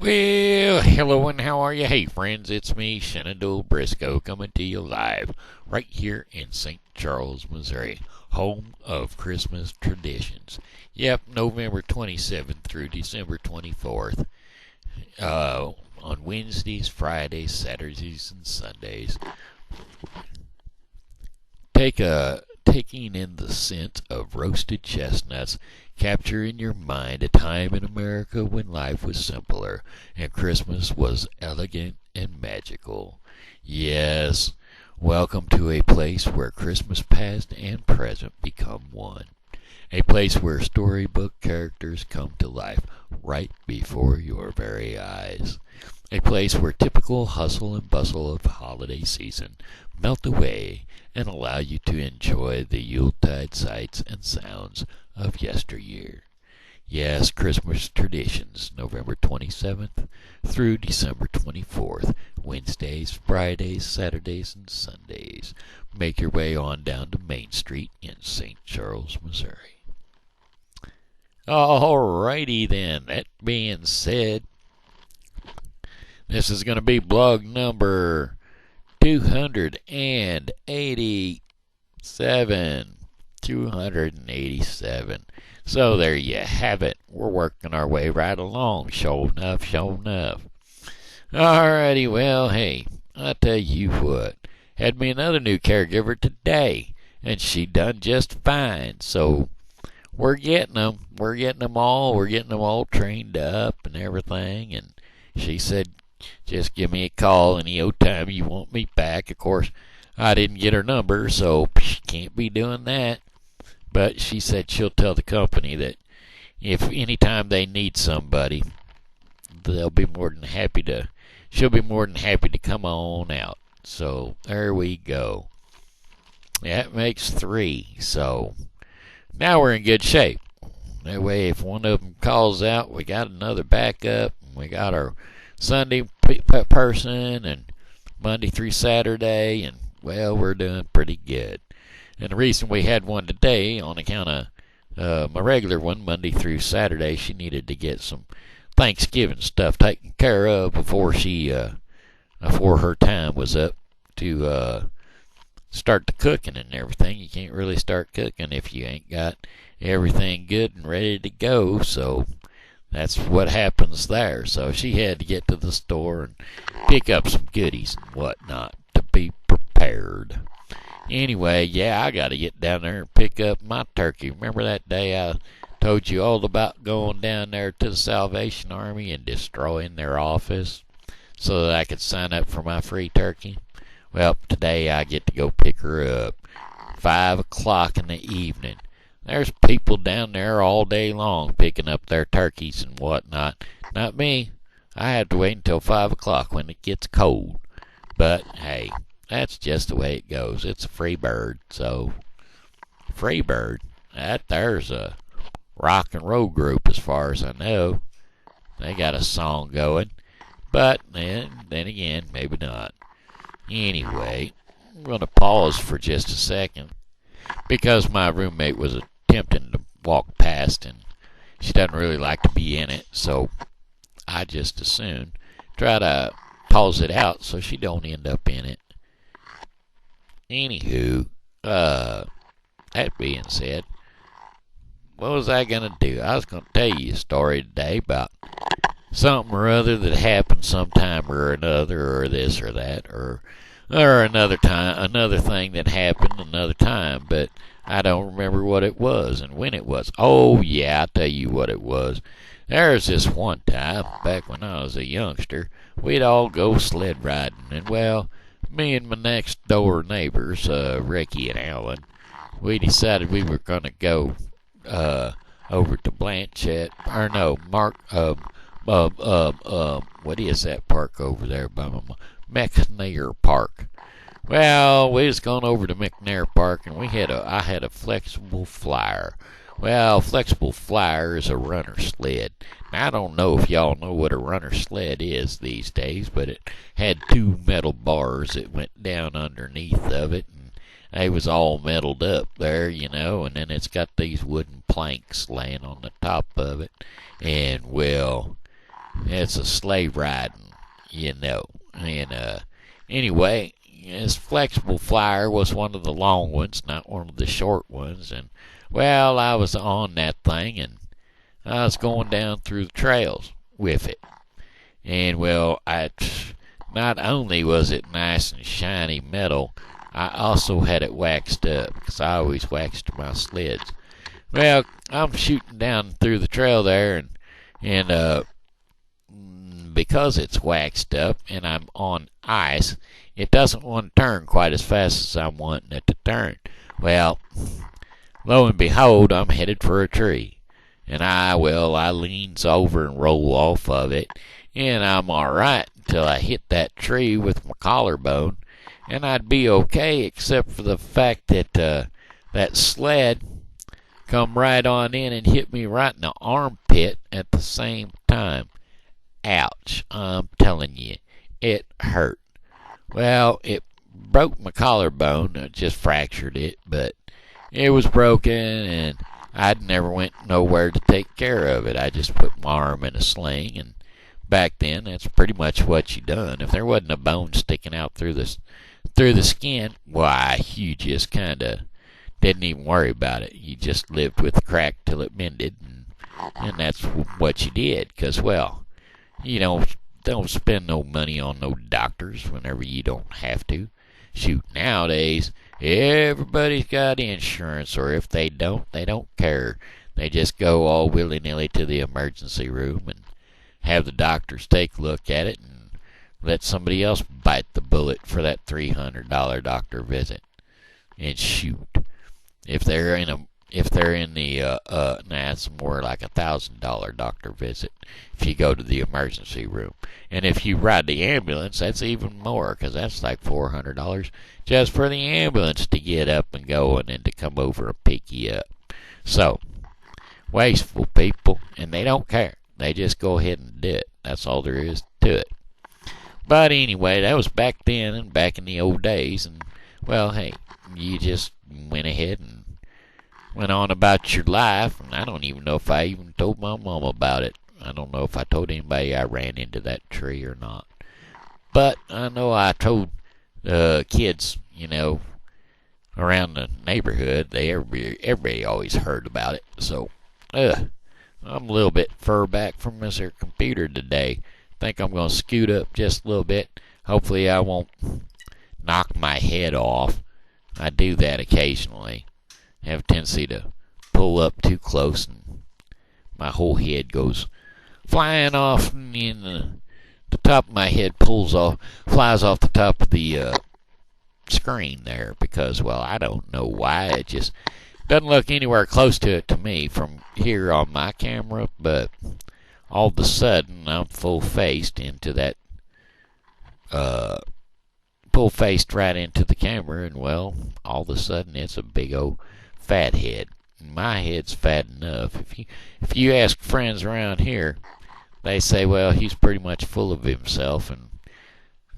Well, hello and how are you? Hey friends, it's me, Shenandoah Briscoe, coming to you live right here in St. Charles, Missouri, home of Christmas traditions. Yep, November 27th through December 24th, on Wednesdays, Fridays, Saturdays, and Sundays. Taking in the scent of roasted chestnuts, capture in your mind a time in America when life was simpler and Christmas was elegant and magical. Yes, welcome to a place where Christmas past and present become one. A place where storybook characters come to life right before your very eyes. A place where typical hustle and bustle of holiday season melt away and allow you to enjoy the Yuletide sights and sounds of yesteryear. Yes, Christmas traditions, November 27th through December 24th, Wednesdays, Fridays, Saturdays, and Sundays. Make your way on down to Main Street in St. Charles, Missouri. Alrighty then, that being said, this is going to be blog number 287. So there you have it. We're working our way right along. Sure enough. Alrighty, well, hey, I tell you what. Had me another new caregiver today, and she done just fine. So we're getting them. We're getting them all trained up and everything. And she said, just give me a call any old time you want me back. Of course, I didn't get her number, so can't be doing that. But she said she'll tell the company that if any time they need somebody, she'll be more than happy to come on out. So there we go. That makes 3. So now we're in good shape. That way, if one of them calls out, we got another backup. We got our Sunday person and Monday through Saturday, and well, we're doing pretty good. And the reason we had one today, on account of my regular one, Monday through Saturday, she needed to get some Thanksgiving stuff taken care of before her time was up to start the cooking and everything. You can't really start cooking if you ain't got everything good and ready to go, so that's what happens there. So she had to get to the store and pick up some goodies and whatnot to be prepared. Anyway, yeah, I got to get down there and pick up my turkey. Remember that day I told you all about going down there to the Salvation Army and destroying their office so that I could sign up for my free turkey? Well, today I get to go pick her up. 5 o'clock in the evening. There's people down there all day long picking up their turkeys and whatnot. Not me. I have to wait until 5 o'clock when it gets cold. But, hey, that's just the way it goes. It's a free bird, so free bird. There's a rock and roll group as far as I know. They got a song going. But then again, maybe not. Anyway, I'm going to pause for just a second because my roommate was attempting to walk past and she doesn't really like to be in it, so I just as soon try to pause it out so she don't end up in it. Anywho, that being said, what was I going to do? I was going to tell you a story today about something or other that happened sometime or another, or this or that, or another thing that happened another time, but I don't remember what it was and when it was. Oh, yeah, I'll tell you what it was. There's this one time, back when I was a youngster, we'd all go sled riding, and well, me and my next door neighbors, Ricky and Alan, we decided we were going to go over to Blanchette, or no, what is that park over there by my McNair Park? Well, we was going over to McNair Park, and I had a flexible flyer. Well, flexible flyer is a runner sled. Now, I don't know if y'all know what a runner sled is these days, but it had 2 metal bars that went down underneath of it, and they was all metaled up there, and then it's got these wooden planks laying on the top of it. And, well, It's a sleigh riding, you know. And anyway, this flexible flyer was one of the long ones, not one of the short ones. And well, I was on that thing, and I was going down through the trails with it. And well, I not only was it nice and shiny metal, I also had it waxed up, because I always waxed my sleds. Well, I'm shooting down through the trail there, and because it's waxed up and I'm on ice, it doesn't want to turn quite as fast as I'm wanting it to turn. Well, lo and behold, I'm headed for a tree. And I leans over and roll off of it, and I'm alright until I hit that tree with my collarbone, and I'd be okay except for the fact that that sled come right on in and hit me right in the armpit at the same time. Ouch, I'm telling you, it hurt. Well, it broke my collarbone. It just fractured it, but it was broken, and I'd never went nowhere to take care of it. I just put my arm in a sling, and back then, that's pretty much what you done. If there wasn't a bone sticking out through the skin, why, you just kind of didn't even worry about it. You just lived with the crack till it mended, and that's what you did. Because, well, you don't spend no money on no doctors whenever you don't have to. Shoot, nowadays, everybody's got insurance, or if they don't care. They just go all willy-nilly to the emergency room and have the doctors take a look at it and let somebody else bite the bullet for that $300 doctor visit. And shoot, if they're in the it's more like $1,000 doctor visit if you go to the emergency room. And if you ride the ambulance, that's even more, because that's like $400 just for the ambulance to get up and go and then to come over and pick you up. So, wasteful people, and they don't care. They just go ahead and do it. That's all there is to it. But anyway, that was back then and back in the old days. And, well, hey, you just went ahead and went on about your life. And I don't even know if I even told my mom about it. I don't know if I told anybody I ran into that tree or not. But I know I told kids, around the neighborhood. Everybody always heard about it. So, I'm a little bit fur back from this here computer today. Think I'm going to scoot up just a little bit. Hopefully I won't knock my head off. I do that occasionally. I have a tendency to pull up too close and my whole head goes flying off, and the top of my head flies off the top of the screen there, because, well, I don't know why. It just doesn't look anywhere close to it to me from here on my camera, but all of a sudden I'm full-faced right into the camera, and, well, all of a sudden it's a big old fat head. My head's fat enough. If you ask friends around here, they say, well, he's pretty much full of himself, and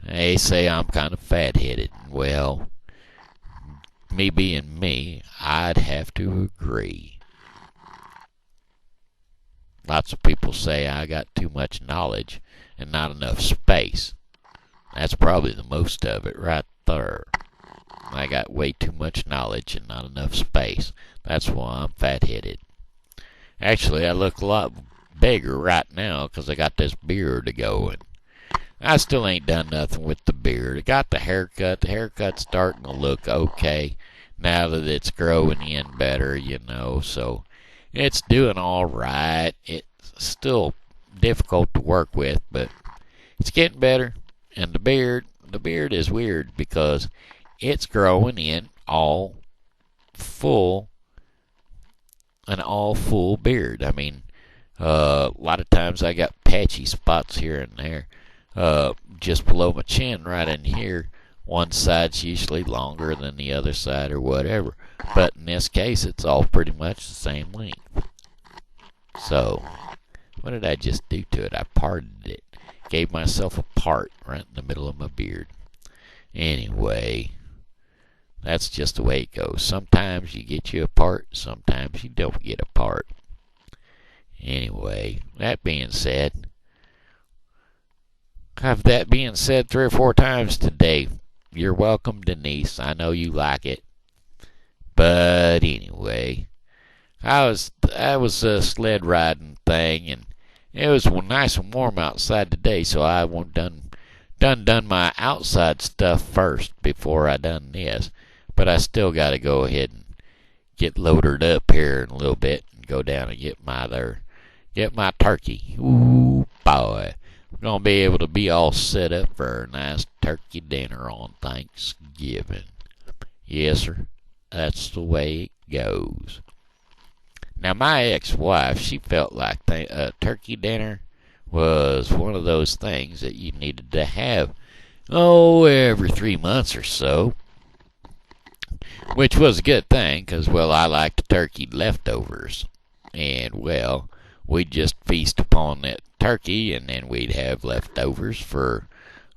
they say I'm kind of fat-headed. Well, me being me, I'd have to agree. Lots of people say I got too much knowledge and not enough space. That's probably the most of it right there. I got way too much knowledge and not enough space. That's why I'm fat-headed. Actually, I look a lot bigger right now because I got this beard going. I still ain't done nothing with the beard. I got the haircut. The haircut's starting to look okay now that it's growing in better, so it's doing all right. It's still difficult to work with, but it's getting better. And the beard is weird because it's growing in all full beard. I mean, a lot of times I got patchy spots here and there, just below my chin, right in here. One side's usually longer than the other side or whatever. But in this case, it's all pretty much the same length. So, what did I just do to it? I parted it. Gave myself a part right in the middle of my beard. Anyway, that's just the way it goes. Sometimes you get you a part, sometimes you don't get a part. Anyway, that being said, Have that being said 3 or 4 times today. You're welcome, Denise. I know you like it. But anyway, I was a sled riding thing, and it was nice and warm outside today, so I done my outside stuff first before I done this. But I still got to go ahead and get loaded up here in a little bit and go down and get my turkey. Ooh boy, I'm gonna be able to be all set up for a nice turkey dinner on Thanksgiving. Yes, sir. That's the way it goes. Now, my ex-wife, she felt like a turkey dinner was one of those things that you needed to have, every 3 months or so. Which was a good thing, because, well, I liked turkey leftovers. And, well, we'd just feast upon that turkey, and then we'd have leftovers for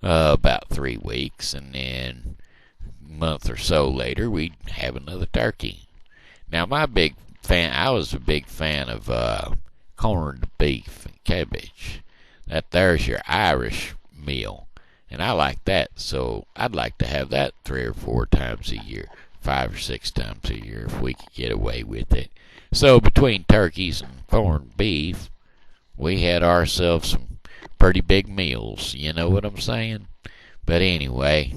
about 3 weeks, and then a month or so later, we'd have another turkey. Now, I was a big fan of corned beef and cabbage. There's your Irish meal, and I like that, so I'd like to have that 3 or 4 times a year, 5 or 6 times a year if we could get away with it. So between turkeys and corned beef, we had ourselves some pretty big meals, you know what I'm saying? But anyway,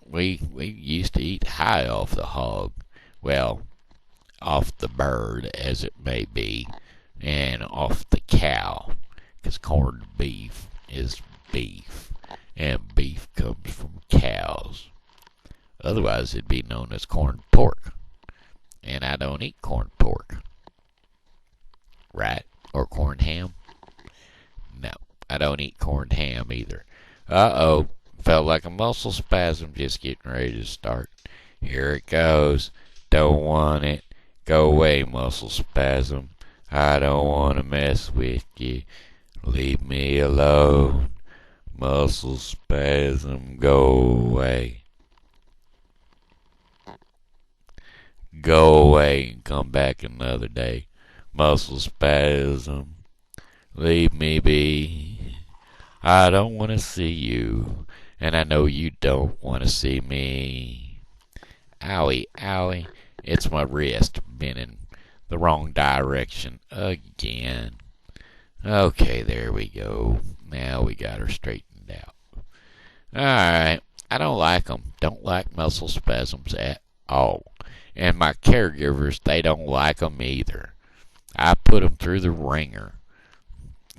we used to eat high off the hog. Well, off the bird, as it may be, and off the cow, because corned beef is beef, and beef comes from cows. Otherwise, it'd be known as corned pork, and I don't eat corned pork. Right? Or corned ham? No, I don't eat corned ham either. Uh-oh, felt like a muscle spasm just getting ready to start. Here it goes. Don't want it. Go away, muscle spasm. I don't want to mess with you. Leave me alone. Muscle spasm, go away. Go away and come back another day. Muscle spasm, leave me be. I don't want to see you, and I know you don't want to see me. Owie, owie. It's my wrist been in the wrong direction again. Okay, there we go. Now we got her straightened out. Alright, I don't like them. Don't like muscle spasms at all. And my caregivers, they don't like them either. I put them through the ringer.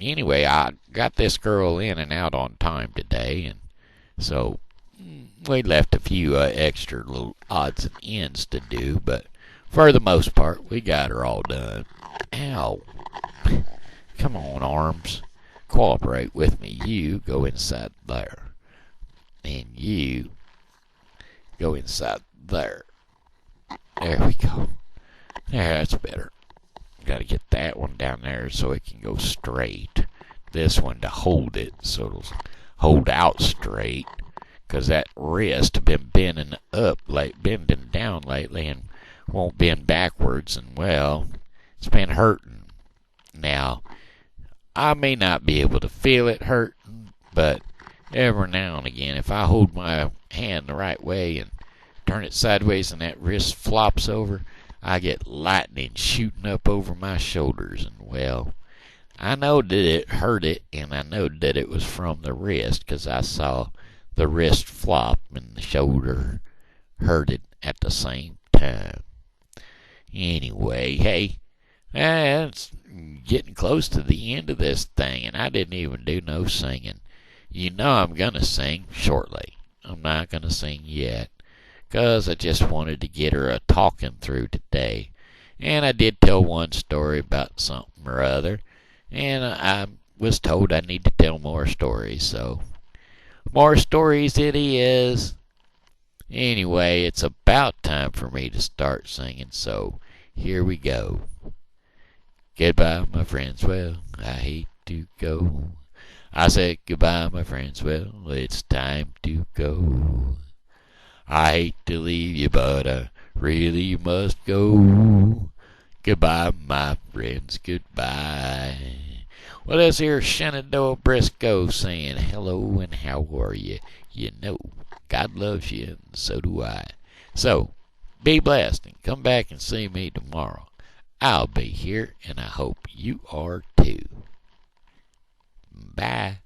Anyway, I got this girl in and out on time today, and so we left a few extra little odds and ends to do, but for the most part, we got her all done. Ow. Come on, arms. Cooperate with me. You go inside there. And you go inside there. There we go. There, that's better. Got to get that one down there so it can go straight. This one to hold it so it'll hold out straight. Because that wrist been bending down lately and won't bend backwards. And, well, it's been hurting. Now, I may not be able to feel it hurting, but every now and again, if I hold my hand the right way and turn it sideways and that wrist flops over, I get lightning shooting up over my shoulders. And, well, I know that it hurt it, and I know that it was from the wrist because I saw the wrist flop and the shoulder hurted at the same time. Anyway, hey, it's getting close to the end of this thing, and I didn't even do no singing. You know I'm going to sing shortly. I'm not going to sing yet, because I just wanted to get her a talking through today. And I did tell one story about something or other, and I was told I need to tell more stories, so more stories it is. Anyway, it's about time for me to start singing, so here we go. Goodbye, my friends, well, I hate to go. I said goodbye, my friends, well, it's time to go. I hate to leave you, but I really must go. Goodbye, my friends, goodbye. Well, this here Shenandoah Briscoe saying hello and how are you? You know, God loves you and so do I. So, be blessed and come back and see me tomorrow. I'll be here and I hope you are too. Bye.